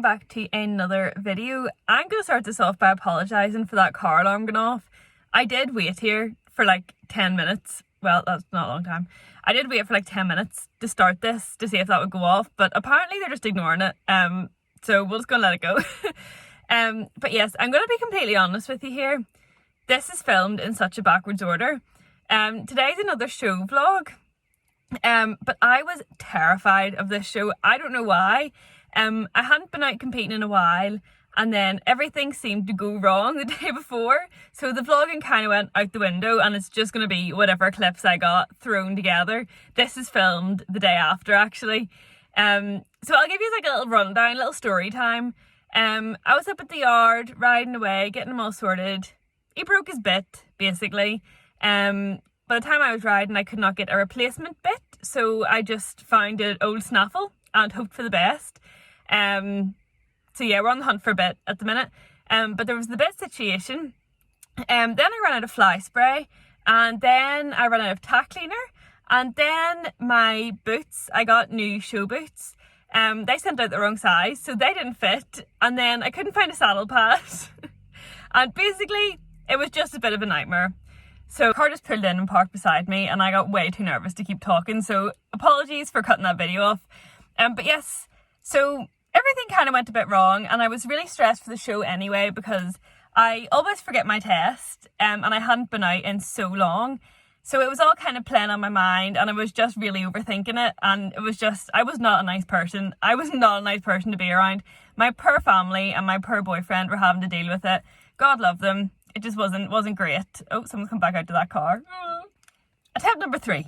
welcome back to another video. I'm going to start this off by apologising for that car alarm going off. I did wait here for like 10 minutes. Well, that's not a long time. I did wait for like 10 minutes to start this to see if that would go off, but apparently they're just ignoring it. So we're just going to let it go. But yes, I'm going to be completely honest with you here. This is filmed in such a backwards order. Today's another show vlog. But I was terrified of this show. I don't know why. I hadn't been out competing in a while, and then everything seemed to go wrong the day before. So the vlogging kind of went out the window, and it's just going to be whatever clips I got thrown together. This is filmed the day after, actually. So I'll give you like a little rundown, a little story time. I was up at the yard, riding away, getting him all sorted. He broke his bit, basically. By the time I was riding, I could not get a replacement bit, so I just found an old snaffle and hoped for the best. So yeah, we're on the hunt for a bit at the minute. But there was the bit situation. Then I ran out of fly spray, and then I ran out of tack cleaner, and then my boots, I got new show boots. They sent out the wrong size, so they didn't fit, and then I couldn't find a saddle pad. And basically, it was just a bit of a nightmare. So the car just pulled in and parked beside me, and I got way too nervous to keep talking, so apologies for cutting that video off. But yes, so everything kind of went a bit wrong, and I was really stressed for the show anyway because I always forget my test, and I hadn't been out in so long. So it was all kind of playing on my mind, and I was just really overthinking it, and it was just, I was not a nice person. I was not a nice person to be around. My poor family and my poor boyfriend were having to deal with it. God love them. It just wasn't great. Oh, someone's come back out to that car. Attempt number 3.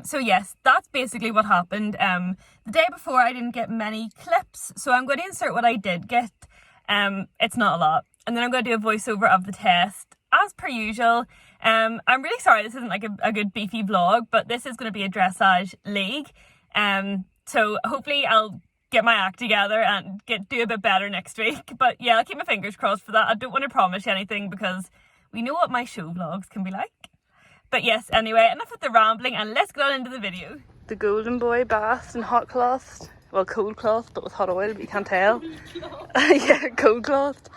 So yes, that's basically what happened. The day before I didn't get many clips, so I'm going to insert what I did get. It's not a lot. And then I'm going to do a voiceover of the test, as per usual. I'm really sorry this isn't like a good beefy vlog, but this is going to be a dressage league. So hopefully I'll get my act together and do a bit better next week. But yeah, I'll keep my fingers crossed for that. I don't want to promise you anything because we know what my show vlogs can be like. But yes, anyway, enough with the rambling and let's get on into the video. The golden boy bathed in hot cloth. Well, cold cloth, but with hot oil, but you can't tell. Yeah, cold cloth.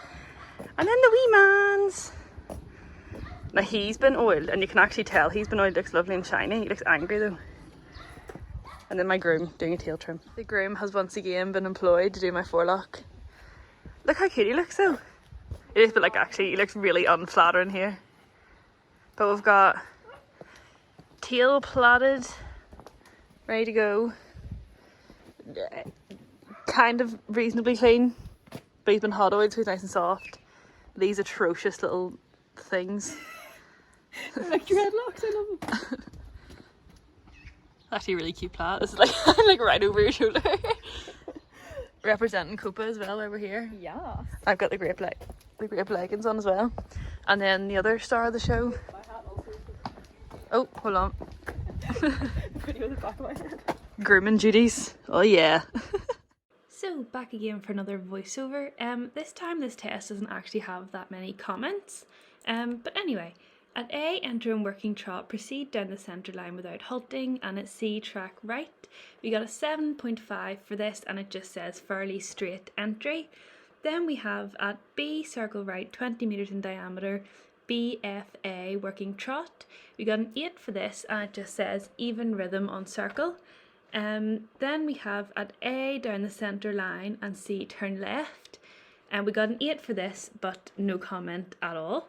And then the wee man's. Now he's been oiled, and you can actually tell he's been oiled. Looks lovely and shiny. He looks angry though. And then my groom doing a tail trim. The groom has once again been employed to do my forelock. Look how cute he looks though. It is, but like actually he looks really unflattering here. But we've got tail plaited, ready to go. Kind of reasonably clean, but he's been hot oiled so he's nice and soft. These atrocious little things. Like dreadlocks, I love them. Actually a really cute plait. This is like like right over your shoulder. Representing Copa as well over here. Yeah. I've got the grape leggings on as well. And then the other star of the show. Oh, hold on. Video the back of my head. Grooming duties. Oh yeah. So back again for another voiceover. This time this test doesn't actually have that many comments. But anyway. At A, enter in working trot, proceed down the centre line without halting, and at C, track right. We got a 7.5 for this, and it just says fairly straight entry. Then we have at B, circle right, 20 metres in diameter, BFA, working trot. We got an 8 for this, and it just says even rhythm on circle. Then we have at A, down the centre line, and C, turn left. And we got an 8 for this, but no comment at all.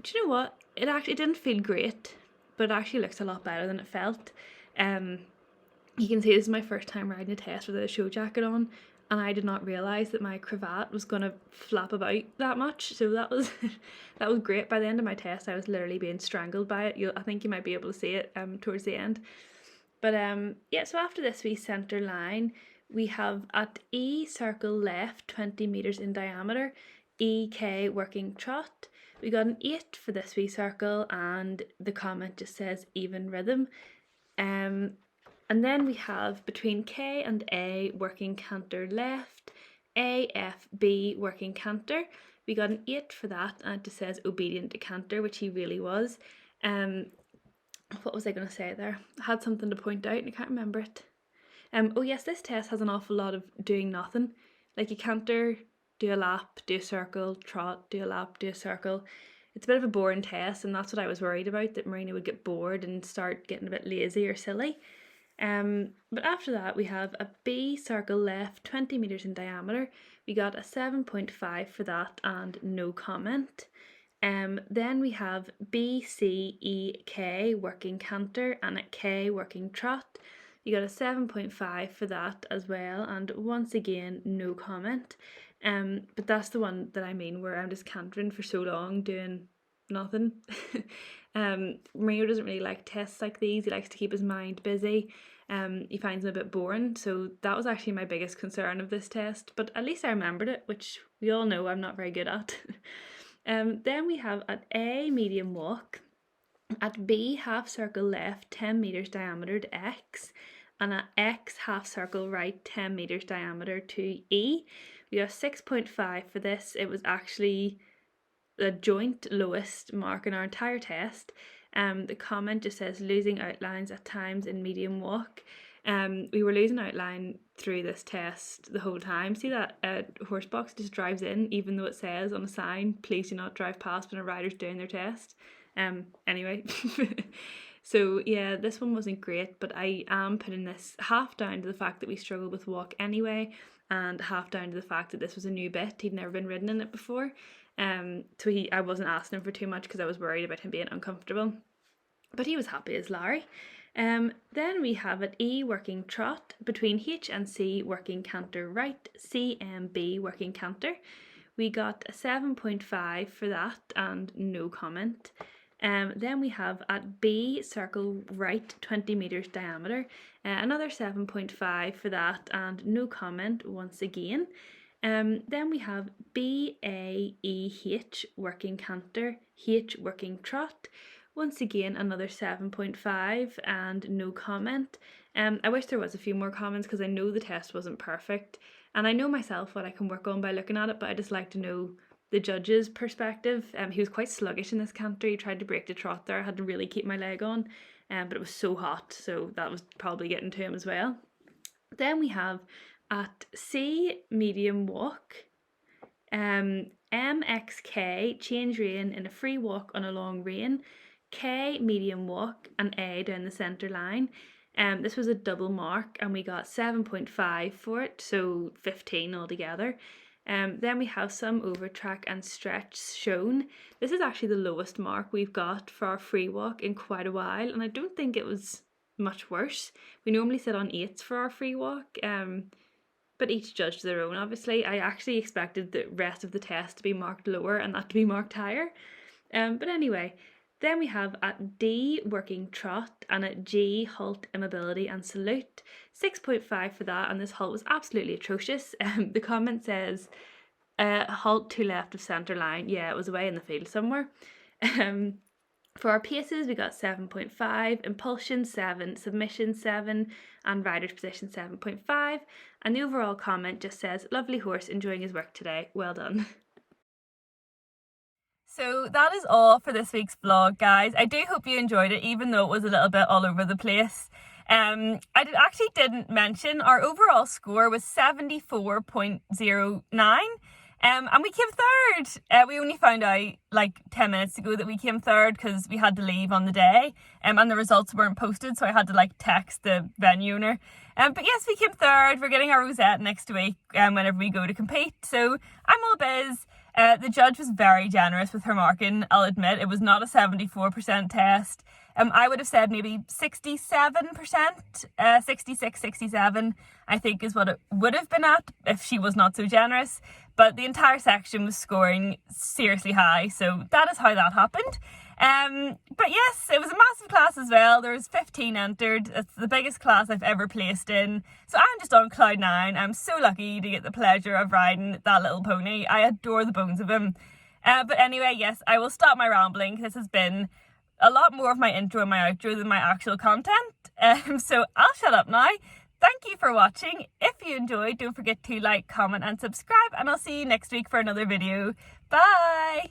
Do you know what? It actually didn't feel great, but it actually looks a lot better than it felt. You can see this is my first time riding a test with a show jacket on, and I did not realise that my cravat was going to flap about that much, so that was that was great. By the end of my test I was literally being strangled by it. I think you might be able to see it towards the end. But yeah, so after this wee centre line we have at E, circle left, 20 metres in diameter, EK, working trot. We got an 8 for this wee circle, and the comment just says even rhythm. And then we have between K and A, working canter left, A, F, B, working canter. We got an 8 for that, and it just says obedient to canter, which he really was. What was I going to say there? I had something to point out and I can't remember it. Oh yes, this test has an awful lot of doing nothing. Like you canter, do a lap, do a circle, trot, do a lap, do a circle. It's a bit of a boring test, and that's what I was worried about, that Moreno would get bored and start getting a bit lazy or silly. But after that we have a B circle left, 20 metres in diameter. We got a 7.5 for that and no comment. Then we have B, C, E, K working canter and a K working trot. You got a 7.5 for that as well, and once again no comment. But that's the one that I mean, where I'm just cantering for so long doing nothing. Mario doesn't really like tests like these. He likes to keep his mind busy. He finds them a bit boring, so that was actually my biggest concern of this test, but at least I remembered it, which we all know I'm not very good at. Then we have at A, medium walk, at B, half circle left, 10 metres diameter to X, and at X, half circle right, 10 metres diameter to E. We have 6.5 for this. It was actually the joint lowest mark in our entire test. The comment just says losing outlines at times in medium walk. We were losing outline through this test the whole time. See that horse box just drives in, even though it says on a sign, please do not drive past when a rider's doing their test. Anyway, so yeah, this one wasn't great, but I am putting this half down to the fact that we struggled with walk anyway, and half down to the fact that this was a new bit. He'd never been ridden in it before. So I wasn't asking him for too much because I was worried about him being uncomfortable, but he was happy as Larry. Then we have at E working trot, between H and C working canter right, C and B working canter. We got a 7.5 for that and no comment. Then we have at B circle right, 20 metres diameter, another 7.5 for that and no comment once again. Then we have B, A, E, H working canter, H working trot. Once again, another 7.5 and no comment. I wish there was a few more comments because I know the test wasn't perfect, and I know myself what I can work on by looking at it, but I just like to know the judge's perspective. He was quite sluggish in this canter. He tried to break the trot there. I had to really keep my leg on, but it was so hot, so that was probably getting to him as well. Then we have at C, medium walk, MXK, change rein in a free walk on a long rein, K, medium walk, and A down the centre line. This was a double mark and we got 7.5 for it, so 15 altogether. Then we have some over track and stretch shown. This is actually the lowest mark we've got for our free walk in quite a while, and I don't think it was much worse. We normally sit on 8s for our free walk, but each judge their own, obviously. I actually expected the rest of the test to be marked lower and that to be marked higher. But anyway, then we have at D working trot and at G halt, immobility and salute. 6.5 for that, and this halt was absolutely atrocious. The comment says halt to left of centre line. Yeah, it was away in the field somewhere. For our paces, we got 7.5, impulsion 7, submission 7, and rider's position 7.5. And the overall comment just says, lovely horse, enjoying his work today. Well done. So that is all for this week's vlog, guys. I do hope you enjoyed it, even though it was a little bit all over the place. I actually didn't mention our overall score was 74.09. And we came third. We only found out like 10 minutes ago that we came third because we had to leave on the day, and the results weren't posted, so I had to like text the venue owner. But yes, we came third. We're getting our rosette next week whenever we go to compete, so I'm all biz. The judge was very generous with her marking, I'll admit. It was not a 74% test. I would have said maybe 67%, 66, 67, I think is what it would have been at if she was not so generous. But the entire section was scoring seriously high, so that is how that happened. But yes, it was a massive class as well. There was 15 entered. It's the biggest class I've ever placed in. So I'm just on cloud 9. I'm so lucky to get the pleasure of riding that little pony. I adore the bones of him. But anyway, yes, I will stop my rambling. This has been a lot more of my intro and my outro than my actual content. So I'll shut up now. Thank you for watching. If you enjoyed, don't forget to like, comment and subscribe, and I'll see you next week for another video. Bye!